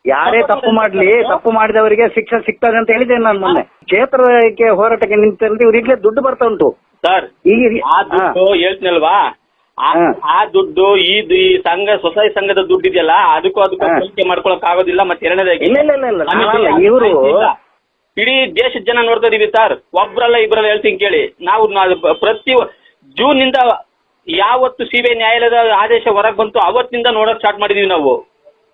ಯಾರೇ ತಪ್ಪು ಮಾಡ್ಲಿ, ತಪ್ಪು ಮಾಡಿದವರಿಗೆ ಶಿಕ್ಷೆ ಸಿಗ್ತದೆ ಅಂತ ಹೇಳಿದ್ದೇನೆ ನಾನು ಮೊನ್ನೆ. ಕ್ಷೇತ್ರಕ್ಕೆ ಹೋರಾಟಕ್ಕೆ ನಿಂತಂದ್ರೆ ಇವ್ರಿಗೆ ದುಡ್ಡು ಬರ್ತಾ ಉಂಟು ಸರ್. ಈಗ ಆ ದುಡ್ಡು ಹೇಳ್ತೀನಲ್ವಾ, ಆ ದುಡ್ಡು ಈ ಸಂಘ ಸೊಸೈಟಿ ಸಂಘದ ದುಡ್ಡು ಇದೆಯಲ್ಲ, ಅದಕ್ಕೂ ಹೋಲಿಕೆ ಮಾಡ್ಕೊಳಕ್ ಆಗೋದಿಲ್ಲ. ಮತ್ತೆ ಎರಡನೇದಾಗಿ ಇವರು ಇಡೀ ದೇಶದ ಜನ ನೋಡ್ತಾ ಇದೀವಿ ಸರ್, ಒಬ್ರಲ್ಲ ಇಬ್ರಲ್ಲ ಹೇಳ್ತೀನಿ ಕೇಳಿ. ನಾವು ಪ್ರತಿ ಜೂನ್ ನಿಂದ ಯಾವತ್ತು ಸಿಬಿಐ ನ್ಯಾಯಾಲಯದ ಆದೇಶ ಹೊರಗೆ ಬಂತು ಅವತ್ತಿನಿಂದ ನೋಡಕ್ ಸ್ಟಾರ್ಟ್ ಮಾಡಿದೀವಿ ನಾವು.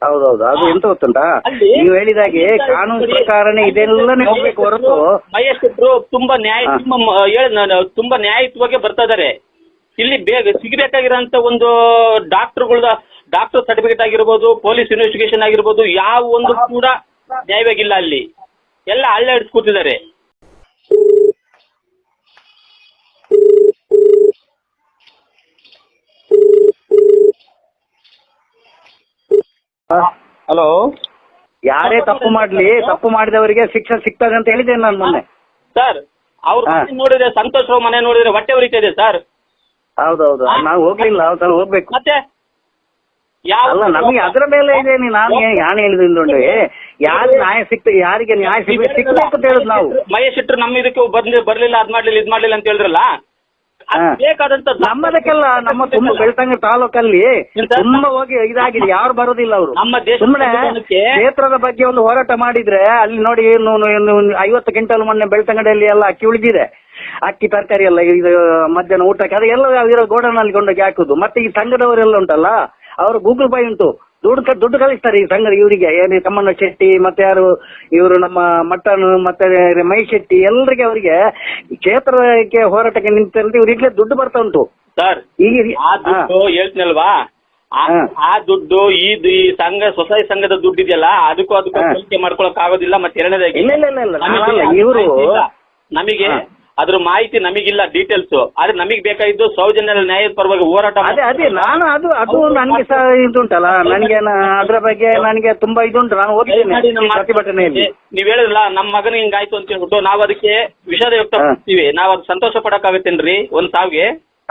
ಹೌದೌದು, ಅದು ಎಂತ ಗೊತ್ತುಂಟಾ, ನೀವು ಹೇಳಿದಾಗೆ ಕಾನೂನು ಪ್ರಕಾರನೇ ಇದೆಲ್ಲನೇ ಹೋಗ್ಬೇಕು ಹೊರತು. ಮಹೇಶ್ ಶೆಟ್ರು ತುಂಬಾ ತುಂಬಾ ನ್ಯಾಯಯುತವಾಗಿ ಬರ್ತಾ ಇದಾರೆ. ಇಲ್ಲಿ ಸಿಗಬೇಕಾಗಿರೋಂತ ಒಂದು ಡಾಕ್ಟರ್ ಸರ್ಟಿಫಿಕೇಟ್ ಆಗಿರ್ಬೋದು, ಪೊಲೀಸ್ ಇನ್ವೆಸ್ಟಿಗೇಷನ್ ಆಗಿರ್ಬೋದು, ಯಾವ ಒಂದು ಕೂಡ ನ್ಯಾಯವಾಗಿಲ್ಲ. ಅಲ್ಲಿ ಎಲ್ಲ ಹಳ್ಳ ಹಿಡಿಸ್ಕೊತಿದ್ದಾರೆ. ಹಲೋ, ಯಾರೇ ತಪ್ಪು ಮಾಡ್ಲಿ, ತಪ್ಪು ಮಾಡಿದವರಿಗೆ ಶಿಕ್ಷೆ ಸಿಗ್ತದೆ ಅಂತ ಹೇಳಿದ್ದೇನೆ ನಾನು ಮೊನ್ನೆ. ಸರ್, ಅವ್ರ ನೋಡಿದ್ರೆ ಸಂತೋಷ್ ರಾವ್ ಮನೆ ನೋಡಿದ್ರೆ ಹೊಟ್ಟೆ ಉರಿತಾ ಇದೆ ಸರ್. ಹೌದೌದು, ನಾವು ಹೋಗ್ಲಿಲ್ಲ, ಅವ್ರು ಹೋಗ್ಬೇಕು. ಮತ್ತೆ ಅಲ್ಲ, ನಮಗೆ ಅದರ ಮೇಲೆ ಇದೆ. ನಾನು ಹೇಳಿದ್ರೆ ಯಾರು ನ್ಯಾಯ ಸಿಗ್ತದೆ, ಯಾರಿಗೆ ನ್ಯಾಯ ಸಿಗ್ಬೇಕು ಅಂತ ಹೇಳುದು ನಾವು. ಮಹೇಶ್ ಶೆಟ್ರು ನಮ್ಮ ಇದಕ್ಕೆ ಬರ್ಲಿಲ್ಲ, ಅದ್ ಮಾಡ್ಲಿಲ್ಲ, ಇದ್ ಮಾಡ್ಲಿಲ್ಲ ಅಂತ ಹೇಳಿದ್ರಲ್ಲ, ಬೇಕಾದಂತ ನಮ್ಮದಕ್ಕೆಲ್ಲ ನಮ್ಮ ತುಂಬ ಬೆಳ್ತಂಗಡಿ ತಾಲೂಕಲ್ಲಿ ತುಂಬಾ ಹೋಗಿ ಇದಾಗಿದೆ. ಯಾರು ಬರೋದಿಲ್ಲ ಅವರು. ಸುಮ್ಮನೆ ಕ್ಷೇತ್ರದ ಬಗ್ಗೆ ಒಂದು ಹೋರಾಟ ಮಾಡಿದ್ರೆ ಅಲ್ಲಿ ನೋಡಿ 50 ಕ್ವಿಂಟಲ್ ಮೊನ್ನೆ ಬೆಳ್ತಂಗಡಿಯಲ್ಲಿ ಎಲ್ಲ ಅಕ್ಕಿ ಉಳಿದಿದೆ. ಅಕ್ಕಿ ತರಕಾರಿ ಎಲ್ಲ ಇದು ಮಧ್ಯಾಹ್ನ ಊಟಕ್ಕೆ ಅದು ಎಲ್ಲ ಇರೋ ಗೋಡನಲ್ಲಿ ಕೊಂಡೋಗಿ ಹಾಕುದು. ಮತ್ತೆ ಈ ಸಂಘದವರೆಲ್ಲ ಉಂಟಲ್ಲ, ಅವರು ಗೂಗಲ್ ಪೇ ಉಂಟು, ದುಡ್ಡು ಕಳಿಸ್ತಾರೆ ಈ ಸಂಘದ ಇವರಿಗೆ. ಏನು ತಮ್ಮಣ್ಣ ಶೆಟ್ಟಿ ಮತ್ತೆ ಯಾರು ಇವರು ನಮ್ಮ ಮಟ್ಟನ್ ಮತ್ತೆ ಮಹೇಶ್ ಶೆಟ್ಟಿ ಎಲ್ಲರಿಗೆ, ಅವರಿಗೆ ಕ್ಷೇತ್ರಕ್ಕೆ ಹೋರಾಟಕ್ಕೆ ನಿಂತಂದ್ರೆ ಇವರಿಗೆ ದುಡ್ಡು ಬರ್ತಾ ಉಂಟು ಸರ್. ಈಗ ಹೇಳ್ತೀನಲ್ವಾ, ಆ ದುಡ್ಡು ಈ ಸೊಸೈಟಿ ಸಂಘದ ದುಡ್ಡು ಇದೆಯಲ್ಲ, ಅದಕ್ಕೂ ಹೋಲಿಕೆ ಮಾಡ್ಕೊಳಕ್ ಆಗೋದಿಲ್ಲ. ಮತ್ತೆ ಎರಡನೇದಾಗಿ ಇವರು ನಮಗೆ ಅದ್ರ ಮಾಹಿತಿ ನಮಗಿಲ್ಲ, ಡೀಟೇಲ್ಸ್. ಆದ್ರೆ ನಮಗ್ ಬೇಕಾಗಿದ್ದು ಸೌಜನ್ಯ ನ್ಯಾಯದ ಪರವಾಗಿ ಹೋರಾಟ. ಅದೇ ನಾನು ಅದು ನನಗೆ ಸಹ ಇದುಂಟಲ್ಲ, ನನಗೆ ಅದ್ರ ಬಗ್ಗೆ ನನಗೆ ತುಂಬಾ ಇದುಂಟು. ನಾನು ಓದಿದ್ದೀನಿ ಪ್ರತಿಭಟನೆಯಲ್ಲಿ. ನೀವ್ ಹೇಳಿದ್ರಲ್ಲ ನಮ್ಮ ಮಗನಿಗೆ ಹಿಂಗಾಯ್ತು ಅಂತ ಹೇಳ್ಬಿಟ್ಟು ನಾವು ಅದಕ್ಕೆ ವಿಷಾದ ವ್ಯಕ್ತಪಡಿಸ್ತೀವಿ. ನಾವ್ ಅದು ಸಂತೋಷ ಪಡಕ್ಕಾಗತ್ತೇನ್ರಿ? ಒಂದ್ ಸಾವಿಗೆ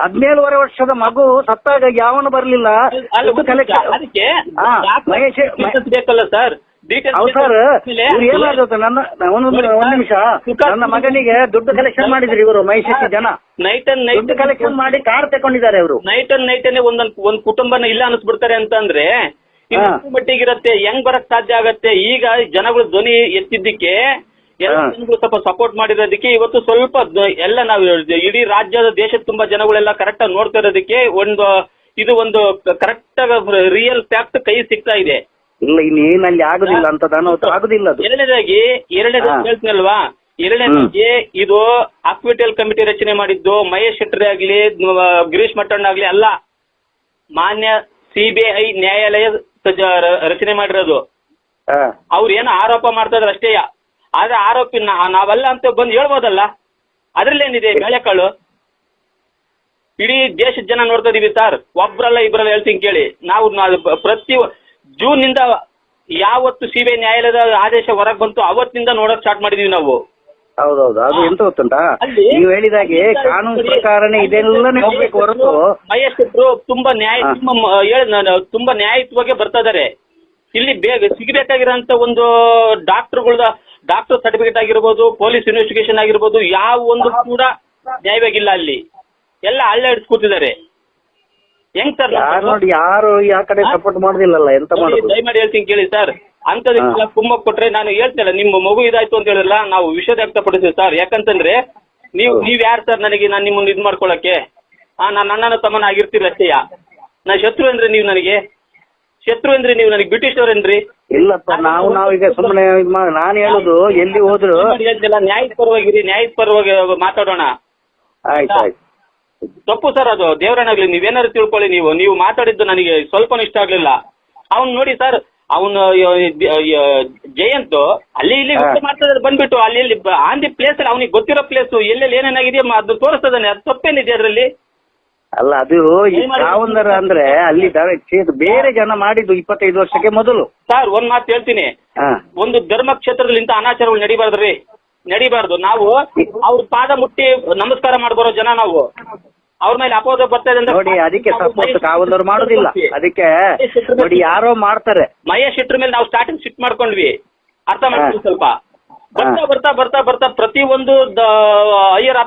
17 ವರ್ಷದ ಮಗು ಸತ್ತಾಗ ಯಾವನು ಬರ್ಲಿಲ್ಲ. ಅದಕ್ಕೆ ಬೇಕಲ್ಲ ಸರ್, ಸರ್ ಏನಾಗುತ್ತೆ ಒಂದ್ ನಿಮಿಷ, ನನ್ನ ಮಗನಿಗೆ ದುಡ್ಡು ಕಲೆಕ್ಷನ್ ಮಾಡಿದ್ರಿ ಇವರು ಮಹೇಶ್ ಶೆಟ್ಟಿ ಜನ. ದುಡ್ಡು ಕಲೆಕ್ಷನ್ ಮಾಡಿ ಕಾರ್ ತಗೊಂಡಿದ್ದಾರೆ ಅವರು. ನೈಟನ್ನೇ ಒಂದ್ ಕುಟುಂಬನ ಇಲ್ಲ ಅನಿಸ್ಬಿಡ್ತಾರೆ ಅಂತಂದ್ರೆ ಮಟ್ಟಿಗಿರತ್ತೆ, ಹೆಂಗ್ ಬರಕ್ ಸಾಧ್ಯ ಆಗತ್ತೆ? ಈಗ ಜನಗಳು ಧ್ವನಿ ಎತ್ತಿದ್ದಕ್ಕೆ ಜನಗಳು ಸ್ವಲ್ಪ ಸಪೋರ್ಟ್ ಮಾಡಿರೋದಕ್ಕೆ ಇವತ್ತು ಸ್ವಲ್ಪ ಎಲ್ಲ ನಾವು ಇಡೀ ರಾಜ್ಯದ ದೇಶದ ತುಂಬಾ ಜನಗಳೆಲ್ಲ ಕರೆಕ್ಟ್ ಆಗಿ ನೋಡ್ತಾ ಇರೋದಕ್ಕೆ ಇದು ಒಂದು ಕರೆಕ್ಟ್ ಆಗ ರಿಯಲ್ ಫ್ಯಾಕ್ಟ್ ಕೈ ಸಿಗ್ತಾ ಇದೆ. ಇಲ್ಲ, ಇನ್ನೇನಲ್ಲಿ ಆಗುದಿಲ್ಲ ಅಂತ ಆಗುದಿಲ್ಲ. ಎರಡನೇದಾಗಿ ಹೇಳ್ತೀನಲ್ವಾ, ಎರಡನೇದಾಗಿ ಇದು ಹಾಸ್ಪಿಟಲ್ ಕಮಿಟಿ ರಚನೆ ಮಾಡಿದ್ದು ಮಹೇಶ್ ಶೆಟ್ಟಿ ಆಗ್ಲಿ ಗಿರೀಶ್ ಮಟ್ಟಣ್ಣ ಆಗ್ಲಿ ಅಲ್ಲ, ಮಾನ್ಯ ಸಿಬಿಐ ನ್ಯಾಯಾಲಯ ರಚನೆ ಮಾಡಿರೋದು. ಅವ್ರು ಏನೋ ಆರೋಪ ಮಾಡ್ತಾ ಇದ್ರು ಅಷ್ಟೇ. ಆದ್ರೆ ಆರೋಪಿ ನಾವಲ್ಲ ಅಂತ ಬಂದು ಹೇಳ್ಬೋದಲ್ಲ, ಅದ್ರಲ್ಲೇನಿದೆ ಬೇಳೆಕಾಳು? ಇಡೀ ದೇಶದ ಜನ ನೋಡ್ತಾ ಇದೀವಿ ಸರ್, ಒಬ್ರಲ್ಲ ಇಬ್ರಲ್ಲ ಹೇಳ್ತೀನಿ ಕೇಳಿ. ನಾವು ಪ್ರತಿ ಜೂನ್ ನಿಂದ ಯಾವತ್ತು ಸಿಬಿಐ ನ್ಯಾಯಾಲಯದ ಆದೇಶ ಹೊರಗೆ ಬಂತು ಅವತ್ತಿನಿಂದ ನೋಡಕ್ ಸ್ಟಾರ್ಟ್ ಮಾಡಿದೀವಿ ನಾವು. ಹೌದೌದು, ಅದು ಎಂತ ಗೊತ್ತುಂಟಾ, ನೀವು ಹೇಳಿದಾಗೆ ಕಾನೂನು ಪ್ರಕಾರನೇ ಇದೆಲ್ಲನೇ ಹೋಗ್ಬೇಕು ಹೊರತು. ಮಹೇಶ್ ಶೆಟ್ರು ತುಂಬಾ ನ್ಯಾಯಯುತವಾಗಿ ಬರ್ತಾ ಇದಾರೆ. ಇಲ್ಲಿ ಸಿಗಬೇಕಾಗಿರೋಂತ ಒಂದು ಡಾಕ್ಟರ್ ಸರ್ಟಿಫಿಕೇಟ್ ಆಗಿರ್ಬೋದು, ಪೊಲೀಸ್ ಇನ್ವೆಸ್ಟಿಗೇಷನ್ ಆಗಿರ್ಬೋದು, ಯಾವ ಒಂದು ಕೂಡ ನ್ಯಾಯವಾಗಿಲ್ಲ. ಅಲ್ಲಿ ಎಲ್ಲ ಹಳ್ಳ ಹಿಡಿಸ್ಕೊತಿದ್ದಾರೆ. ಹೆಂಗ್ ಸರ್ ನೋಡಿ, ಯಾರು ಆ ಕಡೆ ಸಪೋರ್ಟ್ ಮಾಡುದಿಲ್ಲಲ್ಲ, ಎಂತ ಮಾಡೋದು? ದಯಮಾಡಿ ಹೇಳ್ತೀನಿ ಕೇಳಿ ಸರ್, ಅಂತದಕ್ಕೆಲ್ಲ ಕುಮ್ಮಕ್ ಕೊಟ್ರೆ ನಾನು ಹೇಳ್ತೇನೆ. ನಿಮ್ಮ ಮಗು ಇದಾಯ್ತು ಅಂತ ಹೇಳಿರಲ್ಲ, ನಾವು ವಿಷಯ ವ್ಯಕ್ತಪಡಿಸ್ತೀವಿ ಸರ್. ಯಾಕಂತಂದ್ರೆ ನೀವ್ ಯಾರು ಸರ್ ನನಗೆ ನಾನು ನಿಮ್ಮನ್ನ ಇದ್ ಮಾಡ್ಕೊಳಕ್ಕೆ? ನಾನು ಅಣ್ಣನ ತಮ್ಮನ ಆಗಿರ್ತೀರಿ ಅಷ್ಟೇಯ. ನಾ ಶತ್ರು ಅಂದ್ರೆ ನೀವು ನನಗೆ ನೀವು ನನಗೆ ಬ್ರಿಟಿಷವ್ರೇನ್ರಿ? ಇಲ್ಲಪ್ಪ, ನಾವು ಈಗ ಸುಮ್ಮನೆ ನಾನು ಹೇಳುದು ಎಲ್ಲಿ ಹೋದ್ರು ನ್ಯಾಯದ ಪರವಾಗಿ ಮಾತಾಡೋಣ. ಆಯ್ತು. ತಪ್ಪು ಸರ್, ಅದು ದೇವರನ್ನಾಗ್ಲಿ ನೀವೇನಾದ್ರು ತಿಳ್ಕೊಳ್ಳಿ. ನೀವು ಮಾತಾಡಿದ್ದು ನನಗೆ ಸ್ವಲ್ಪ ಇಷ್ಟ ಆಗ್ಲಿಲ್ಲ. ಅವ್ನು ನೋಡಿ ಸರ್, ಅವನು ಜಯಂತ್ ಅಲ್ಲಿ ಇಲ್ಲಿ ಮಾಡ್ತಾ ಬಂದ್ಬಿಟ್ಟು ಅಲ್ಲಿ ಆನ್ ದಿ ಪ್ಲೇಸ್ ಅಲ್ಲಿ ಅವನಿಗೆ ಗೊತ್ತಿರೋ ಪ್ಲೇಸ್ ಎಲ್ಲೆಲ್ಲಿ ಏನೇನಾಗಿದೆಯೋ ಅದು ತೋರಿಸ್ತದಾನೆ. ಅದು ತಪ್ಪೇನಿದೆ ಅದರಲ್ಲಿ? ಅಲ್ಲ, ಅದು ಯಾವಂದರ ಅಂದ್ರೆ ಅಲ್ಲಿ ಬೇರೆ ಜನ ಮಾಡಿದ್ದು 25 ವರ್ಷಕ್ಕೆ ಮೊದಲು. ಸರ್ ಒಂದ್ ಮಾತು ಹೇಳ್ತೀನಿ, ಒಂದು ಧರ್ಮ ಕ್ಷೇತ್ರದಲ್ಲಿ ಇಂತ ಅನಾಚಾರಗಳು ನಡಿಬಾರ್ದ್ರಿ, ನಡಿಬಾರ್ದು. ನಾವು ಅವ್ರ ಪಾದ ಮುಟ್ಟಿ ನಮಸ್ಕಾರ ಮಾಡ್ಬರೋ ಜನ ನಾವು. ಅವ್ರ ಮೇಲೆ ಅಪೋದ ಬರ್ತಾ ಇದೆ ಅಂದ್ರೆ ನೋಡಿ ಅದಕ್ಕೆ ಸಪೋರ್ಟ್ ಕಾವಲವ್ರು ಮಾಡೋದಿಲ್ಲ. ಅದಕ್ಕೆ ನೋಡಿ ಯಾರೋ ಮಾಡ್ತಾರೆ. ಮಹೇಶ್ ಶೆಟ್ರ್ ಮೇಲೆ ನಾವು ಸ್ಟಾರ್ಟಿಂಗ್ ಸಿಟ್ ಮಾಡ್ಕೊಂಡ್ವಿ, ಅರ್ಥ ಮಾಡ್ತೀವಿ ಸ್ವಲ್ಪ. ಬರ್ತಾ ಬರ್ತಾ ಬರ್ತಾ ಬರ್ತಾ ಪ್ರತಿ ಒಂದು ಹೈಯರ್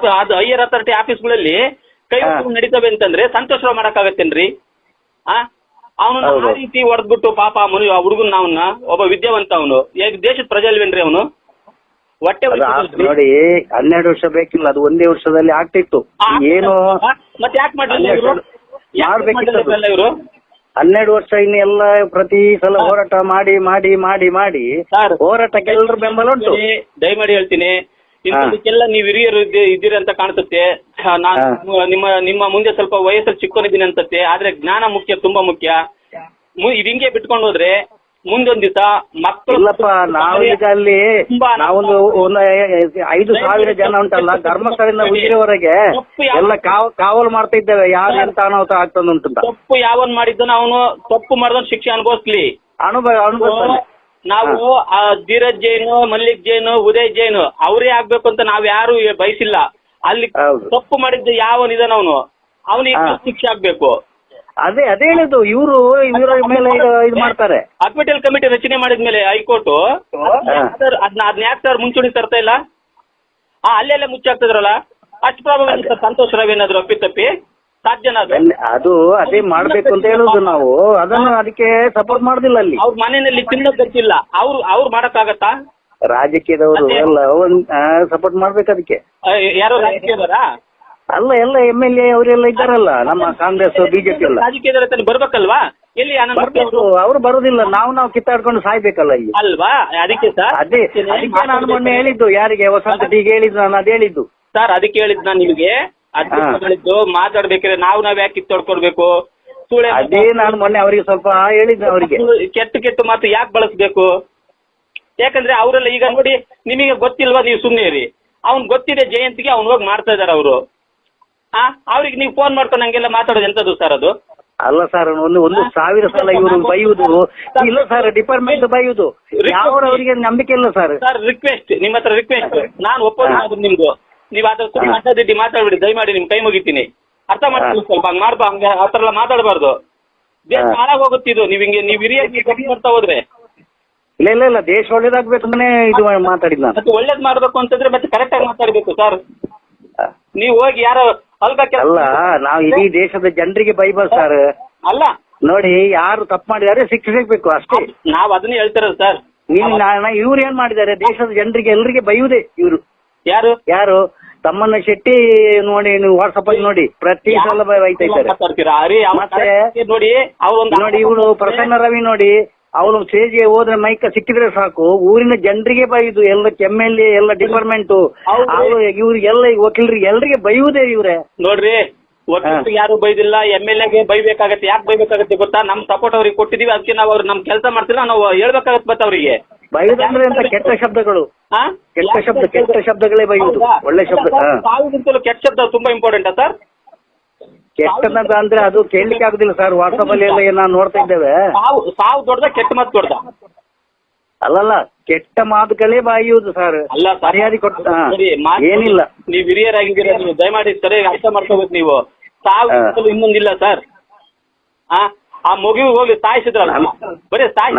ಅಥಾರಿಟಿ ಆಫೀಸ್ಗಳಲ್ಲಿ ಕೈ ನಡೀತವೆ ಅಂತಂದ್ರೆ ಸಂತೋಷ ಮಾಡಕ್ಕಾಗತ್ತೇನ್ರಿ? ಅವನು ಆ ರೀತಿ ಹೊಡೆದ್ಬಿಟ್ಟು ಪಾಪ ಹುಡುಗನ್ ಅವನ್ನ ಒಬ್ಬ ವಿದ್ಯಾವಂತ ಅವನು ದೇಶದ ಪ್ರಜೆ ಅಲ್ವೇನ್ರಿ ಅವನು? ಹೊಟ್ಟೆ ನೋಡಿ 12 ವರ್ಷ ಬೇಕಿಲ್ಲ, ಅದು ಒಂದೇ ವರ್ಷದಲ್ಲಿ ಆಗ್ತಿತ್ತು. ಏನು ಮತ್ತೆ ಯಾಕೆ ಮಾಡ್ಲಿಲ್ಲ ಇವರು? 12 ವರ್ಷ ಇನ್ನು ಎಲ್ಲ ಪ್ರತಿ ಸಲ ಹೋರಾಟ ಮಾಡಿ ಮಾಡಿ ಮಾಡಿ ಮಾಡಿ ಹೋರಾಟಕ್ಕೆ ಎಲ್ಲರ ಬೆಂಬಲ ಉಂಟು. ದಯಮಾಡಿ ಹೇಳ್ತೀನಿ, ಇಂಥದಕ್ಕೆಲ್ಲ ನೀವು ಹಿರಿಯರು ಇದ್ದೀರಿ ಅಂತ ಕಾಣಿಸುತ್ತೆ. ನಿಮ್ಮ ಮುಂದೆ ಸ್ವಲ್ಪ ವಯಸ್ಸಲ್ಲಿ ಚಿಕ್ಕನಿದ್ದೀನಿ ಅನ್ಸುತ್ತೆ, ಆದ್ರೆ ಜ್ಞಾನ ಮುಖ್ಯ, ತುಂಬಾ ಮುಖ್ಯ. ಇದು ಹಿಂಗೆ ಬಿಟ್ಕೊಂಡು ಹೋದ್ರೆ ಮುಂದೊಂದ್ ದಿವಸ ಮಕ್ಕಳು ಇಲ್ಲಪ್ಪ. ನಾವೀಗ ಅಲ್ಲಿ ನಾವೊಂದು 5,000 ಜನ ಉಂಟಲ್ಲ, ಧರ್ಮಸ್ಥಳದಿಂದ ಉಜಿರೆವರೆಗೆ ಎಲ್ಲ ಕಾವಲು ಮಾಡ್ತಾ ಇದ್ದೇವೆ. ಯಾರು ಎಂತ ಅನಾಹುತ ಆಗ್ತದಂತ. ತಪ್ಪು ಯಾವನ್ ಮಾಡಿದ್ದನ ಅವನು ತಪ್ಪು ಮಾಡಿದವನು ಶಿಕ್ಷೆ ಅನುಭವಿಸ್ಲಿ. ಅನುಭವ ನಾವು ಧೀರಜ್ ಜೈನು, ಮಲ್ಲಿಕ್ ಜೈನು, ಉದಯ್ ಜೈನು ಅವರೇ ಆಗ್ಬೇಕು ಅಂತ ನಾವ್ ಯಾರು ಬಯಸಿಲ್ಲ. ಅಲ್ಲಿ ತಪ್ಪು ಮಾಡಿದ್ದು ಯಾವನಿದಾನ ಅವನಿಗೆ ಶಿಕ್ಷೆ ಆಗ್ಬೇಕು. ಅದೇ ಹೇಳಿದ್ದು. ಇವರ ಮೇಲೆ ಇದು ಮಾಡ್ತಾರೆ. ಅಕ್ವಿಟಲ್ ಕಮಿಟಿ ರಚನೆ ಮಾಡಿದ್ಮೇಲೆ ಹೈಕೋರ್ಟ್ ಅದ್ನ ಯಾಕೆ ಸರ್ ಮುಂಚೂಣಿ ತರ್ತಾ ಇಲ್ಲ? ಅಲ್ಲೆಲ್ಲ ಮುಚ್ಚಾಕ್ತಿದ್ರಲ್ಲ, ಅಷ್ಟು ಪ್ರಾಬ್ಲಮ್ ಸಂತೋಷ್ ರಾವ್ ಏನಾದ್ರು ಅಪ್ಪಿತಪ್ಪಿ ಸಾಧ್ಯನಾ? ಅದು ಅದೇ ಮಾಡ್ಬೇಕು ಅಂತ ಹೇಳುದು ನಾವು. ಅದನ್ನು ಅದಕ್ಕೆ ಸಪೋರ್ಟ್ ಮಾಡುದಿಲ್ಲ. ಅಲ್ಲಿ ಅವ್ರ ಮನೆಯಲ್ಲಿ ತಿನ್ನೋದ್ ಗೊತ್ತಿಲ್ಲ, ಅವ್ರು ಮಾಡಕ್ಕಾಗತ್ತಾ? ರಾಜಕೀಯದವರು ಎಲ್ಲ ಸಪೋರ್ಟ್ ಮಾಡ್ಬೇಕು ಅದಕ್ಕೆ. ಯಾರೋ ರಾಜಕೀಯದವರಾ? ಅಲ್ಲ, ಎಲ್ಲ MLA ಅವರೆಲ್ಲ ಇದ್ದಾರಲ್ಲ, ನಮ್ಮ ಕಾಂಗ್ರೆಸ್ ಬಿಜೆಪಿ ಎಲ್ಲ ರಾಜಕೀಯದವರ ಬರ್ಬೇಕಲ್ವಾ? ಎಲ್ಲಿ ಅವ್ರು ಬರುದಿಲ್ಲ. ನಾವು ಕಿತ್ತಾಡ್ಕೊಂಡು ಸಾಯ್ಬೇಕಲ್ಲ ಇಲ್ಲಿ ಅಲ್ವಾ? ಅದಕ್ಕೆ ಸರ್ ಅದಕ್ಕೆ ನಾನು ಮೊನ್ನೆ ಹೇಳಿದ್ದು. ಯಾರಿಗೆ? ವಸಂತ ಟೀಗೆ ಹೇಳಿದ್ದು ನಾನು. ಅದು ಹೇಳಿದ್ದು ಸರ್, ಅದಕ್ಕೆ ಹೇಳಿದ್ದು ನಾನು ನಿಮಗೆ. ಹೇಳಿದ್ದು ಮಾತಾಡ್ಬೇಕಾದ್ರೆ ನಾವ್ ಯಾಕೆ ಕಿತ್ತಾಡ್ಕೊಡ್ಬೇಕು? ಅದೇ ನಾನು ಮೊನ್ನೆ ಅವರಿಗೆ ಸ್ವಲ್ಪ ಹೇಳಿದ್ದು. ಅವರಿಗೆ ಕೆಟ್ಟ ಮಾತು ಯಾಕೆ ಬಳಸ್ಬೇಕು? ಯಾಕಂದ್ರೆ ಅವರೆಲ್ಲ ಈಗ ನೋಡಿ, ನಿಮಗೆ ಗೊತ್ತಿಲ್ವಾ? ನೀವು ಸುಮ್ಮನೆ ಇರಿ. ಅವ್ನ್ ಗೊತ್ತಿದೆ ಜಯಂತಿಗೆ ಅವ್ನು ಹೋಗಿ ಮಾಡ್ತಾ ಇದಾರೆ ಅವರು. ಅವ್ರಿಗೆ ನೀವು ಫೋನ್ ಮಾಡ್ಕೊಂಡು ಹಂಗೆಲ್ಲ ಮಾತಾಡೋದು ಎಂತದ್ದು ಸರ್? ಅದು ಅಲ್ಲ ಸರ್, 1,000 ಸಲ ಇವರು ಬೈಯುವುದು ಇಲ್ಲ ಸರ್. ಡಿಪಾರ್ಟ್ಮೆಂಟ್ ಬೈಯುವುದು ಅವರಿಗೆ ನಂಬಿಕೆ ಇಲ್ಲ ಸರ್. ಸರ್ ರಿಕ್ವೆಸ್ಟ್, ನಿಮ್ಮ ಹತ್ರ ರಿಕ್ವೆಸ್ಟ್, ನಾನು ಒಪ್ಪೋದು ನಿಮ್ದು. ನೀವು ಅದ್ರ ಅಡ್ಡದಿಡ್ಡಿ ಮಾತಾಡ್ಬಿಡಿ ದಯಮಾಡಿ, ನಿಮ್ ಕೈ ಮುಗಿತೀನಿ. ಅರ್ಥ ಮಾಡ್ತೀನಿ ಸ್ವಲ್ಪ. ಹಂಗೆ ಆ ಥರ ಎಲ್ಲ ಮಾತಾಡಬಾರ್ದು. ದೇಶ ಹಾಳಾಗೋಗುತ್ತಿದ್ದು ನೀವು ಹಿರಿಯಾಗಿ ಮಾಡ್ತಾ ಹೋದ್ರೆ. ಇಲ್ಲ, ದೇಶ ಒಳ್ಳೇದಾಗ್ಬೇಕಂದ್ರೆ ಇದು ಮಾತಾಡಿದ್ ನಾನು. ಮತ್ತೆ ಒಳ್ಳೇದ್ ಮಾಡ್ಬೇಕು ಅಂತಂದ್ರೆ ಮತ್ತೆ ಕರೆಕ್ಟ್ ಆಗಿ ಮಾತಾಡ್ಬೇಕು ಸರ್. ನೀವು ಹೋಗಿ ಯಾರೋ ಅಲ್ಲ, ನಾವು ಇಡೀ ದೇಶದ ಜನರಿಗೆ ಬೈಬಾರ್ದು ಸರ್. ಅಲ್ಲ ನೋಡಿ, ಯಾರು ತಪ್ಪು ಮಾಡಿದಾರೆ ಶಿಕ್ಷೆ ಸಿಗ್ಬೇಕು ಅಷ್ಟೇ. ನಾವ್ ಅದನ್ನೇ ಹೇಳ್ತಿರೋದು ಸರ್. ಇವ್ರು ಏನ್ ಮಾಡಿದ್ದಾರೆ? ದೇಶದ ಜನರಿಗೆ ಎಲ್ಲರಿಗೆ ಬೈಯುವುದೇ ಇವ್ರು. ಯಾರು? ತಮ್ಮಣ್ಣ ಶೆಟ್ಟಿ ನೋಡಿ, ನೀವು ವಾಟ್ಸಪ್ ಅಲ್ಲಿ ನೋಡಿ, ಪ್ರತಿ ಸಲ ಬೈತಾ ಇದ್ದಾರೆ. ಮತ್ತೆ ನೋಡಿ ಇವಳು ಪ್ರಸನ್ನ ರವಿ ನೋಡಿ, ಅವನು ಸ್ಟೇಜ್ಗೆ ಹೋದ್ರೆ ಮೈಕ ಸಿಕ್ಕಿದ್ರೆ ಸಾಕು, ಊರಿನ ಜನರಿಗೆ ಬೈದು, ಎಲ್ಲ MLA ಎಲ್ಲ ಡಿಪಾರ್ಟ್ಮೆಂಟ್ ಇವ್ರಿಗೆಲ್ಲ ವಕೀಲರಿಗೆ ಎಲ್ಲರಿಗೆ ಬೈಯುವುದೇ ಇವ್ರೆ. ನೋಡ್ರಿ, ವಕೀಲರಿಗೆ ಯಾರು ಬೈದಿಲ್ಲ, MLAಗೆ ಬೈಬೇಕಾಗತ್ತೆ. ಯಾಕೆ ಬೈಬೇಕಾಗತ್ತೆ ಗೊತ್ತಾ? ನಮ್ ಸಪೋರ್ಟ್ ಅವ್ರಿಗೆ ಕೊಟ್ಟಿದೀವಿ, ಅದಕ್ಕೆ ನಾವು ನಮ್ ಕೆಲಸ ಮಾಡ್ತಿಲ್ಲ, ನಾವು ಹೇಳ್ಬೇಕಾಗತ್ತೆ. ಮತ್ತೆ ಅವರಿಗೆ ಬೈಯುದಂದ್ರೆ ಅಂತ ಕೆಟ್ಟ ಶಬ್ದಗಳು, ಕೆಟ್ಟ ಶಬ್ದಗಳೇ ಬೈಯುವುದು. ಒಳ್ಳೆ ಶಬ್ದ ಸಾವಿಗಿಂತಲೂ ಕೆಟ್ಟ ಶಬ್ದ ತುಂಬಾ ಇಂಪಾರ್ಟೆಂಟಾ ಸರ್? ಕೆಟ್ಟದ ಅಂದ್ರೆ ಅದು ಕೇಳಲಿಕ್ಕೆ ಆಗುದಿಲ್ಲ ಸರ್. ವಾಟ್ಸಪ್ ಅಲ್ಲಿ ಎಲ್ಲ ನಾವು ನೋಡ್ತಾ ಇದ್ದೇವೆ. ಸಾವು ದೊಡ್ಡದ, ಕೆಟ್ಟ ಮಾತು ದೊಡ್ಡದ? ಅಲ್ಲಲ್ಲ, ಕೆಟ್ಟ ಮಾತುಗಳೇ ಬಾಯುವುದು ಸರ್. ಅಲ್ಲ, ಮರ್ಯಾದೆ ಕೊಟ್ಟ ಏನಿಲ್ಲ. ನೀವು ಹಿರಿಯರಾಗಿದ್ದೀರಾ, ನೀವು ದಯಮಾಡಿ ಸರಿಯಾಗಿ ಅರ್ಥ ಮಾಡ್ಕೋಬೇಕು. ನೀವು ಸಾವು ಇನ್ನೊಂದಿಲ್ಲ ಸರ್. ಆ ಮಗುವಿಗೆ ಹೋಗಿ ಸಾಯಿಸಿದ್ರಲ್ಲ, ಬರೀ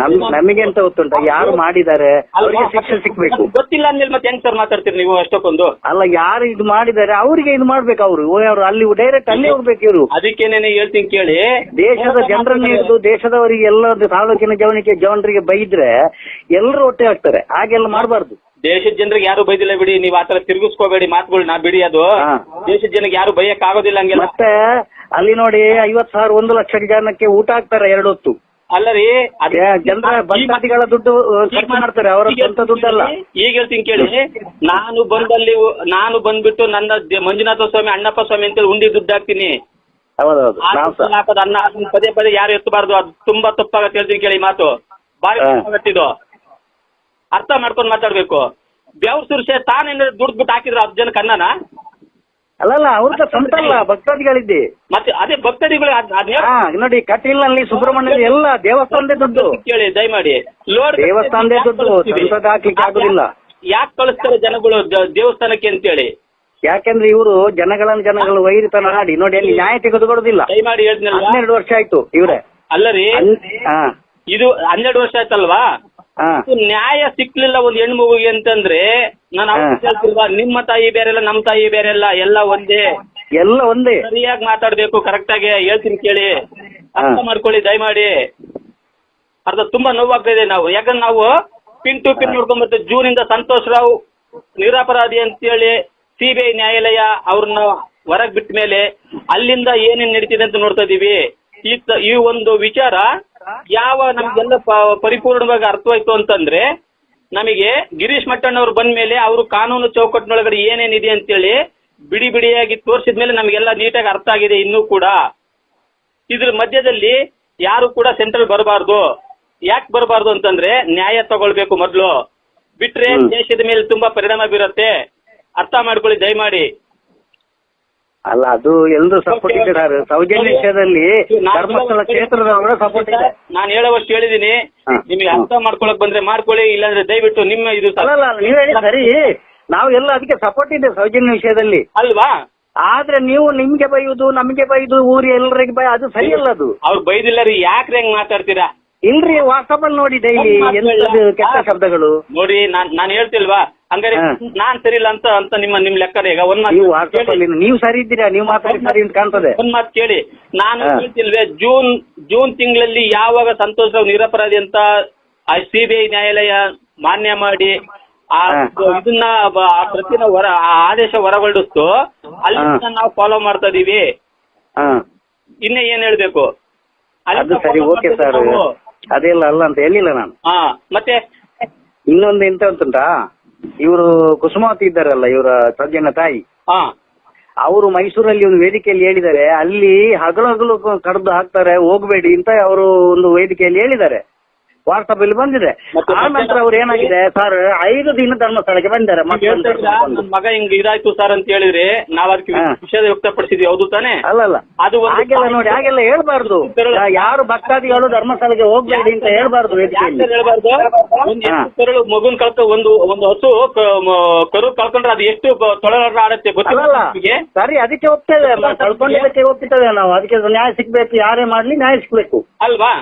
ನಮಗೆ ಅಂತ ಗೊತ್ತುಂಟ ಯಾರು ಮಾಡಿದ್ದಾರೆ ಅವರಿಗೆ ಶಿಕ್ಷೆ ಸಿಕ್ಬೇಕು. ಗೊತ್ತಿಲ್ಲ ಅಂದ್ಮೇಲೆ ಮತ್ತೆ ಹೆಂಗ್ ಸರ್ ಮಾತಾಡ್ತೀರಿ ನೀವು ಅಷ್ಟಕ್ಕೊಂದು? ಅಲ್ಲ, ಯಾರು ಇದು ಮಾಡಿದ್ದಾರೆ ಅವರಿಗೆ ಇದು ಮಾಡ್ಬೇಕು. ಅವರು ಅಲ್ಲಿ ಡೈರೆಕ್ಟ್ ಅಲ್ಲಿ ಹೋಗ್ಬೇಕು. ಇವರು ಅದಕ್ಕೇನೇನೆ ಹೇಳ್ತೀನಿ ಕೇಳಿ. ದೇಶದ ಜನರನ್ನ ಹಿಡಿದು ದೇಶದವರಿಗೆ ಎಲ್ಲ ತಾಲೂಕಿನ ಜನರಿಗೆ ಬೈದ್ರೆ ಎಲ್ಲರೂ ಹೊಟ್ಟೆ ಹಾಕ್ತಾರೆ. ಹಾಗೆಲ್ಲ ಮಾಡಬಾರ್ದು. ದೇಶದ ಜನರಿಗೆ ಯಾರು ಬೈದಿಲ್ಲ ಬಿಡಿ, ನೀವು ಆತರ ತಿರುಗಿಸ್ಕೋಬೇಡಿ ಮಾತುಗಳನ್ನ ಬಿಡಿ. ಅದು ದೇಶದ ಜನಕ್ಕೆ ಯಾರು ಬೈಯಕ್ ಆಗೋದಿಲ್ಲ ಹಂಗೆಲ್ಲ. ಮತ್ತೆ ಅಲ್ಲಿ ನೋಡಿ 50,000 1 ಲಕ್ಷ ಜನಕ್ಕೆ ಊಟ ಹಾಕ್ತಾರೆ 2 ಹೊತ್ತು. ಅಲ್ಲ ರೀ, ಜನರ ಬಂದಾದಿಗಳ ದುಡ್ಡು ಖರ್ಚು ಮಾಡ್ತಾರೆ, ಅವರ ಸ್ವಂತ ದುಡ್ಡಲ್ಲ. ಈಗ ಹೇಳ್ತೀನಿ ಕೇಳಿ, ನಾನು ಬಂದ್ಬಿಟ್ಟು ನನ್ನ ಮಂಜುನಾಥ ಸ್ವಾಮಿ, ಅಣ್ಣಪ್ಪ ಸ್ವಾಮಿ ಅಂತೇಳಿ ಉಂಡಿ ದುಡ್ಡು ಹಾಕ್ತೀನಿ. ಹೌದೌದು, ಹಾಕೋದು ಅನ್ನ ಪದೇ ಯಾರು ಎತ್ತಬಾರ್ದು. ಅದು ತುಂಬಾ ತಪ್ಪಾಗತ್ತೆ. ಹೇಳ್ತೀನಿ ಕೇಳಿ ಮಾತು, ಬಾರಿ ತಪ್ಪಾಗತ್ತಿದು. ಅರ್ಥ ಮಾಡ್ಕೊಂಡು ಮಾತಾಡ್ಬೇಕು. ಬೆವ್ರ ಸುರ್ಸೆ ತಾನೇನ ದುಡ್ಬಿಟ್ಟು ಹಾಕಿದ್ರು 10 ಜನಕ್ಕೆ ಅನ್ನನ? ಅಲ್ಲಲ್ಲ, ಅವ್ರ ಸ್ವಂತ ಅಲ್ಲ, ಭಕ್ತಾದಿಗಳಿದ್ದೆ. ಮತ್ತೆ ಅದೇ ಭಕ್ತಾದಿಗಳು ನೋಡಿ, ಕಟೀಲ್ನಲ್ಲಿ ಸುಬ್ರಹ್ಮಣ್ಯ ಎಲ್ಲ ದೇವಸ್ಥಾನದ ದುಡ್ಡು. ಕೇಳಿ ದಯಮಾಡಿ, ದೇವಸ್ಥಾನದ ದುಡ್ಡು ಹಾಕ್ಲಿಕ್ಕೆ ಆಗುದಿಲ್ಲ. ಯಾಕೆ ಕಳಿಸ್ತಾರೆ ಜನಗಳು ದೇವಸ್ಥಾನಕ್ಕೆ ಅಂತೇಳಿ? ಯಾಕೆಂದ್ರೆ ಇವರು ಜನಗಳು ವೈರಿತನ ಆಡಿ ನೋಡಿ ಅಲ್ಲಿ ನ್ಯಾಯ ತೆಗೆದುಕೊಡೋದಿಲ್ಲ. ದಯಮಾಡಿ ಹೇಳ್ತೀನಲ್ವಾ, 12 ವರ್ಷ ಆಯ್ತು ಇವ್ರೆ. ಅಲ್ಲ ರೀ, ಹಾ ಇದು 12 ವರ್ಷ ಆಯ್ತಲ್ವಾ, ಹಾ ನ್ಯಾಯ ಸಿಕ್ಲಿಲ್ಲ ಒಂದು ಹೆಣ್ಣು ಮಗುಗೆ ಅಂತಂದ್ರೆ ನಾನು ಹೇಳ್ತಿಲ್ವಾ, ನಿಮ್ಮ ತಾಯಿ ಬೇರೆ ಅಲ್ಲ, ನಮ್ಮ ತಾಯಿ ಬೇರೆ ಅಲ್ಲ, ಎಲ್ಲ ಒಂದೇ, ಎಲ್ಲ ಒಂದೇ. ಸರಿಯಾಗಿ ಮಾತಾಡ್ಬೇಕು, ಕರೆಕ್ಟ್ ಆಗಿ ಹೇಳ್ತೀನಿ ಕೇಳಿ, ಅರ್ಥ ಮಾಡ್ಕೊಳ್ಳಿ ದಯಮಾಡಿ. ತುಂಬಾ ನೋವಾಗ್ತಾ ಇದೆ ನಾವು, ಯಾಕಂದ್ರೆ ನಾವು ಪಿನ್ ಟು ಪಿನ್ ನೋಡ್ಕೊಂಡ್ ಬರ್ತೇವೆ. ಜೂನಿಂದ ಸಂತೋಷ್ ರಾವ್ ನಿರಪರಾಧಿ ಅಂತೇಳಿ ಸಿಬಿಐ ನ್ಯಾಯಾಲಯ ಅವ್ರನ್ನ ಹೊರಗ್ ಬಿಟ್ಟ ಮೇಲೆ ಅಲ್ಲಿಂದ ಏನೇನ್ ನಡೀತಿದೆ ಅಂತ ನೋಡ್ತಾ ಇದೀವಿ. ಈ ಒಂದು ವಿಚಾರ ಯಾವ ನಮ್ಗೆಲ್ಲ ಪರಿಪೂರ್ಣವಾಗಿ ಅರ್ಥವಾಯ್ತು ಅಂತಂದ್ರೆ, ನಮಗೆ ಗಿರೀಶ್ ಮಟ್ಟಣ್ಣವ್ರು ಬಂದ ಮೇಲೆ ಅವರು ಕಾನೂನು ಚೌಕಟ್ಟಿನೊಳಗಡೆ ಏನೇನಿದೆ ಅಂತೇಳಿ ಬಿಡಿ ಬಿಡಿಯಾಗಿ ತೋರಿಸಿದ ಮೇಲೆ ನಮಗೆಲ್ಲ ನೀಟಾಗಿ ಅರ್ಥ ಆಗಿದೆ. ಇನ್ನೂ ಕೂಡ ಇದ್ರ ಮಧ್ಯದಲ್ಲಿ ಯಾರು ಕೂಡ ಸೆಂಟ್ರಲ್ ಬರಬಾರ್ದು. ಯಾಕೆ ಬರಬಾರ್ದು ಅಂತಂದ್ರೆ ನ್ಯಾಯ ತಗೊಳ್ಬೇಕು ಮೊದಲು, ಬಿಟ್ರೆ ದೇಶದ ಮೇಲೆ ತುಂಬಾ ಪರಿಣಾಮ ಬೀರುತ್ತೆ. ಅರ್ಥ ಮಾಡ್ಕೊಳ್ಳಿ ದಯಮಾಡಿ. ಅಲ್ಲ, ಅದು ಎಲ್ಲರೂ ಸಪೋರ್ಟ್ ಇದ್ದಾರೆ. ಸೌಜನ್ಯ ವಿಷಯದಲ್ಲಿ ಧರ್ಮಸ್ಥಳ ಕ್ಷೇತ್ರದವರು ಸಪೋರ್ಟ್ ಇದೆ. ನಾನು ಹೇಳೋವಷ್ಟು ಹೇಳಿದೀನಿ, ನಿಮಗೆ ಅರ್ಥ ಮಾಡ್ಕೊಳಕ್ ಬಂದ್ರೆ ಮಾಡ್ಕೊಳ್ಳಿ, ಇಲ್ಲಾಂದ್ರೆ ದಯವಿಟ್ಟು ನಿಮ್ಮ ಇದು ಅಲ್ಲ ನೀವ್ ಹೇಳಿ ಸರಿ, ನಾವು ಎಲ್ಲ ಅದಕ್ಕೆ ಸಪೋರ್ಟ್ ಇದೆ ಸೌಜನ್ಯ ವಿಷಯದಲ್ಲಿ ಅಲ್ವಾ. ಆದ್ರೆ ನೀವು ನಿಮ್ಗೆ ಬೈಯುದು ನಮ್ಗೆ ಬೈಯುದು ಊರಿ ಎಲ್ಲರಿಗೆ ಬೈ, ಅದು ಸರಿ ಅಲ್ಲ. ಅದು ಅವ್ರು ಬೈದಿಲ್ಲ ರೀ, ಯಾಕ್ರಿ ಹೆಂಗ್ ಮಾತಾಡ್ತೀರಾ? ಇಲ್ರಿ, ವಾಟ್ಸಪ್ ಅಲ್ಲಿ ನೋಡಿ ಡೈಲಿ ಎಂತದು ಕೆಟ್ಟ ಶಬ್ದಗಳು ನೋಡಿ. ನಾನು ಹೇಳ್ತಿಲ್ವಾ, ಹಂಗಾರೆ ನಾನ್ ಸರಿ ಇಲ್ಲ ಅಂತ ನಿಮ್ ಲೆಕ್ಕ. ಈಗ ನೀವು ವಾಟ್ಸಪ್ ಅಲ್ಲಿ ನೀವು ಸರಿ ಇದ್ದೀರಾ, ನೀವು ಮಾತಾಡಿ ಸರಿ ಅಂತ ಕಾಣ್ತದೆ. ಒಂದ್ ಮಾತು ಕೇಳಿ, ನಾನು ಹೇಳ್ತಿಲ್ವೇ, ಜೂನ್ ತಿಂಗಳಲ್ಲಿ ಯಾವಾಗ ಸಂತೋಷ್ ರಾವ್ ನಿರಪರಾಧಿ ಅಂತ ಸಿಬಿಐ ನ್ಯಾಯಾಲಯ ಮಾನ್ಯ ಮಾಡಿ ಇದನ್ನ ಪ್ರತಿನ ಆದೇಶ ಹೊರಗೊಳಿಸ್ತು, ಅಲ್ಲಿ ನಾವು ಫಾಲೋ ಮಾಡ್ತಾ ಇದೀವಿ. ಇನ್ನೇ ಏನ್ ಹೇಳ್ಬೇಕು? ಅದು ಸರಿ, ಓಕೆ ಸರ್, ಅದೆಲ್ಲ ಅಲ್ಲ ಅಂತ ಹೇಳಿಲ್ಲ ನಾನು. ಮತ್ತೆ ಇನ್ನೊಂದು ಎಂತ ಅಂತುಂಟಾ, ಇವರು ಕುಸುಮಾವತಿ ಇದ್ದಾರಲ್ಲ, ಇವರ ಸಜ್ಜನ ತಾಯಿ, ಅವರು ಮೈಸೂರಲ್ಲಿ ಒಂದು ವೇದಿಕೆಯಲ್ಲಿ ಹೇಳಿದ್ದಾರೆ, ಅಲ್ಲಿ ಹಗಲು ಕಡ್ದು ಹಾಕ್ತಾರೆ, ಹೋಗ್ಬೇಡಿ ಅಂತ ಅವರು ಒಂದು ವೇದಿಕೆಯಲ್ಲಿ ಹೇಳಿದ್ದಾರೆ. ವಾಟ್ಸಪ್ ಅಲ್ಲಿ ಬಂದಿದೆ. ಆ ನಂತರ ಅವ್ರು ಏನಾಗಿದೆ ಸರ್, 5 ದಿನ ಧರ್ಮಸ್ಥಳಕ್ಕೆ ಬಂದಿದ್ದಾರೆ. ನನ್ನ ಮಗ ಹಿಂಗ್ ಇದಾಯ್ತು ಸರ್ ಅಂತ ಹೇಳಿದ್ರೆ ನಾವು ಅದಕ್ಕೆ ವಿಷಯ ವ್ಯಕ್ತಪಡಿಸಿದ್ವಿ, ಹೌದು ತಾನೆ? ಅಲ್ಲ ಅದು ಹಾಗೆಲ್ಲ ನೋಡಿ, ಹಾಗೆಲ್ಲ ಹೇಳ್ಬಾರ್ದು. ಯಾರು ಭಕ್ತಾದಿಗಳು ಧರ್ಮಸ್ಥಳಕ್ಕೆ ಹೋಗ್ಬೇಡಿ ಅಂತ ಹೇಳ್ಬಾರ್ದು, ವೇದಿಕೆಯಲ್ಲಿ ಹೇಳ್ಬಾರ್ದು. ಒಂದು ಮಗುನ್ ಒಂದು ಹಸು ಕರು ಕಳ್ಕೊಂಡ್ರೆ ಅದು ಎಷ್ಟು ತೊಳಲಾಟ ಆಡತ್ತೆ ಗೊತ್ತಿಲ್ಲ. ಸರಿ, ಅದಕ್ಕೆ ಹೋಗ್ತೇವೆ, ಕಳ್ಕೊಂಡಿದ್ದಕ್ಕೆ ಹೋಗ್ತಿದ್ದೇವೆ ನಾವು. ಅದಕ್ಕೆ ನ್ಯಾಯ ಸಿಗ್ಬೇಕು, ಯಾರೇ ಮಾಡ್ಲಿ ನ್ಯಾಯ ಸಿಗ್ಬೇಕು ಅಲ್ವಾ.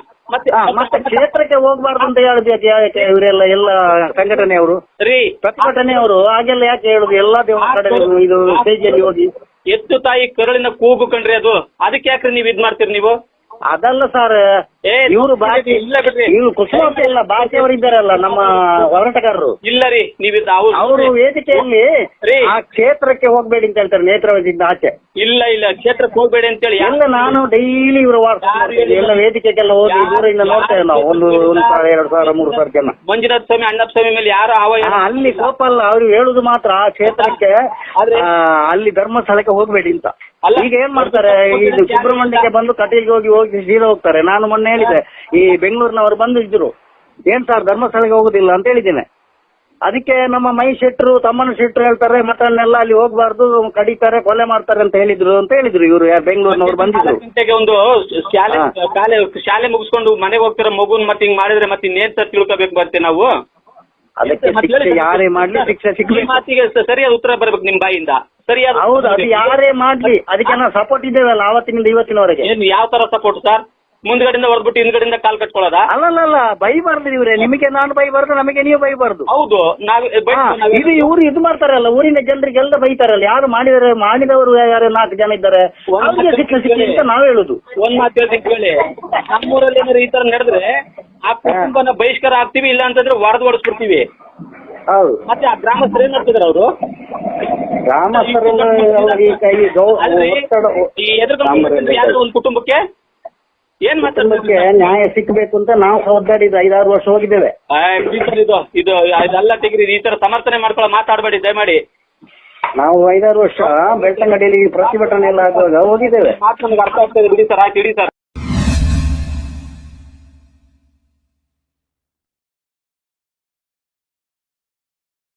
ಮತ್ತೆ ಕ್ಷೇತ್ರಕ್ಕೆ ಹೋಗ್ಬಾರ್ದು ಅಂತ ಹೇಳ್ಬೇಕು ಯಾಕೆ ಇವರೆಲ್ಲ, ಎಲ್ಲ ಸಂಘಟನೆಯವರು, ಪ್ರತಿಭಟನೆಯವರು ಹಾಗೆಲ್ಲ ಯಾಕೆ ಹೇಳುದು? ಎಲ್ಲಾ ದೇವರ ಕಡೆ ಇದು ಸ್ಟೇಜಲ್ಲಿ ಹೋಗಿ ಎತ್ತು ತಾಯಿ ಕರುಳಿನ ಕೂಗು ಕಂಡ್ರಿ, ಅದಕ್ಕೆ ಯಾಕ್ರಿ ನೀವ್ ಇದ್ ಮಾಡ್ತೀರಿ ನೀವು? ಅದಲ್ಲ ಸರ್, ಇವರು ಬಾಕಿ ಇಲ್ಲ ಬಿಡ್ರಿ, ಇವ್ರು ಕುಸುಮಾವತಿ ಇಲ್ಲ, ಬಾಕಿಯವರು ಇದ್ದಾರಲ್ಲ ನಮ್ಮ ಹೋರಾಟಗಾರರು. ಇಲ್ಲ ರೀ, ನೀವು ಅವರು ವೇದಿಕೆಯಲ್ಲಿ ಆ ಕ್ಷೇತ್ರಕ್ಕೆ ಹೋಗ್ಬೇಡಿ ಅಂತ ಹೇಳ್ತಾರೆ, ನೇತ್ರಾವತಿಯಿಂದ ಆಚೆ. ಇಲ್ಲ ಕ್ಷೇತ್ರಕ್ಕೆ ಹೋಗ್ಬೇಡಿ ಅಂತ ಹೇಳಿ ಎಲ್ಲ ನಾನು ಡೈಲಿ ಇವರು ಎಲ್ಲ ವೇದಿಕೆಗೆಲ್ಲ ಹೋಗಿ ದೂರದಿಂದ ನೋಡ್ತೇವೆ ನಾವು. 1,000, 2,000, 3,000 ಜನ. ಮಂಜುನಾಥ ಸ್ವಾಮಿ, ಅಣ್ಣಪ್ಪ ಸ್ವಾಮಿ ಮೇಲೆ ಯಾರು ಅಲ್ಲಿ ಕೋಪ ಅಲ್ಲ, ಅವ್ರು ಹೇಳುದು ಮಾತ್ರ ಆ ಕ್ಷೇತ್ರಕ್ಕೆ, ಅಲ್ಲಿ ಧರ್ಮಸ್ಥಳಕ್ಕೆ ಹೋಗ್ಬೇಡಿ ಅಂತ. ಈಗ ಏನ್ ಮಾಡ್ತಾರೆ, ಇದು ಸುಬ್ರಹ್ಮಣ್ಯಕ್ಕೆ ಬಂದು ಕಟೀಲ್ಗೆ ಹೋಗಿ ಸೀದಾ ಹೋಗ್ತಾರೆ. ನಾನು ಮೊನ್ನೆ ಹೇಳಿದೆ, ಈ ಬೆಂಗಳೂರಿನವರು ಬಂದು ಇದ್ರು, ಏನ್ ಸರ್ ಧರ್ಮಸ್ಥಳಕ್ಕೆ ಹೋಗುದಿಲ್ಲ ಅಂತ ಹೇಳಿದ್ದೇನೆ. ಅದಕ್ಕೆ ನಮ್ಮ ಮೈ ಶೆಟ್ರು, ತಮ್ಮನ ಶೆಟ್ರು ಹೇಳ್ತಾರೆ, ಮಟನ್ನೆಲ್ಲ ಅಲ್ಲಿ ಹೋಗ್ಬಾರ್ದು, ಕಡಿತಾರೆ, ಕೊಲೆ ಮಾಡ್ತಾರೆ ಅಂತ ಹೇಳಿದ್ರು ಇವರು ಬೆಂಗಳೂರಿನವರು ಬಂದಿದ್ರು. ಒಂದು ಶಾಲೆ ಮುಗಿಸ್ಕೊಂಡು ಮನೆಗೆ ಹೋಗ್ತಾರ ಮಗುನ್ ಮತ್ತೆ ಹಿಂಗ್ ಮಾಡಿದ್ರೆ ಮತ್ತೆ ಇನ್ನೇನ್ ತಿಳ್ಕೋಬೇಕು ಮತ್ತೆ ನಾವು. ಅದಕ್ಕೆ ಶಿಕ್ಷೆ ಯಾರೇ ಮಾಡ್ಲಿ ಶಿಕ್ಷೆ ಸಿಗ್ಬೇಕು. ಮಾತಿಗೆ ಸರಿಯಾದ ಉತ್ತರ ಬರ್ಬೇಕು ನಿಮ್ ಬಾಯಿಂದ. ಸರಿಯಾದ ಹೌದು, ಅದು ಯಾರೇ ಮಾಡ್ಲಿ ಅದಕ್ಕೆ ನಾವು ಸಪೋರ್ಟ್ ಇದ್ದೇವಲ್ಲ ಅವತ್ತಿನಿಂದ ಇವತ್ತಿನವರೆಗೆ. ಏನ್ ಯಾವ ತರ ಸಪೋರ್ಟ್ ಸರ್? ಮುಂದ್ಗಡೆಯಿಂದ ಹೊರದ್ಬಿಟ್ಟು ಹಿಂದ್ಗಡೆಯಿಂದ ಕಾಲ್ ಕಟ್ಕೊಳ್ಳೋದಾ? ಅಲ್ಲ, ಬೈಬಾರ್ದು ಇವ್ರೆ, ನಿಮಗೆ ನಾನು ಬೈಬಾರ್ದು, ನಮಗೆ ನೀವು ಬೈಬಾರ್ದು. ಹೌದು, ಇದು ಇವ್ರು ಇದು ಮಾಡ್ತಾರಲ್ಲ, ಊರಿನ ಜನರಿಗೆಲ್ಲ ಬೈತಾರಲ್ಲ, ಯಾರು ಮಾಡಿದವರು ಯಾರು 4 ಜನ ಇದ್ದಾರೆ, ಅವ್ರಿಗೆ ಶಿಕ್ಷೆ ಸಿಕ್ಕಿ ಅಂತ ನಾವು ಹೇಳುದು. ಒಂದ್ ಮಾತು ಹೇಳ್ತೀನಿ ಕೇಳಿ, ನಮ್ಮೂರಲ್ಲಿ ಏನಾದ್ರು ಈ ತರ ನಡೆದ್ರೆ ಆ ಕುಟುಂಬನ ಬಹಿಷ್ಕಾರ ಆಗ್ತೀವಿ, ಇಲ್ಲ ಅಂತಂದ್ರೆ ಹೊಡೆದ್ಬಿಡ್ತೀವಿ. ಹೌದು, ಮತ್ತೆ ಆ ಗ್ರಾಮಸ್ಥರು ಏನ್ ಮಾಡ್ತಿದ್ರು, ಅವರು ಯಾವ್ದೋ ಒಂದು ಕುಟುಂಬಕ್ಕೆ ಏನ್ ಮಾತಾಡ್ಬೇಕು, ನ್ಯಾಯ ಸಿಕ್ಬೇಕು ಅಂತ ನಾವು ಒದ್ದಾಡಿದ್ದು 5-6 ವರ್ಷ ಹೋಗಿದ್ದೇವೆ. ಇದೆಲ್ಲ ತೆಗಿರಿ, ಈ ತರ ಸಮರ್ಥನೆ ಮಾಡ್ಕೊಳ್ಳೋ ಮಾತಾಡಬೇಡಿ ದಯಮಾಡಿ. ನಾವು 5-6 ವರ್ಷ ಬೆಳ್ತಂಗಡಿಯಲ್ಲಿ ಪ್ರತಿಭಟನೆ ಎಲ್ಲ ಆಗುವಾಗ ಹೋಗಿದ್ದೇವೆ. ಮಾತು ನಮ್ಗೆ ಅರ್ಥ ಆಗ್ತದೆ ಬಿಡಿ ಸರ್, ಆಯ್ತು ಇಡಿ ಸರ್.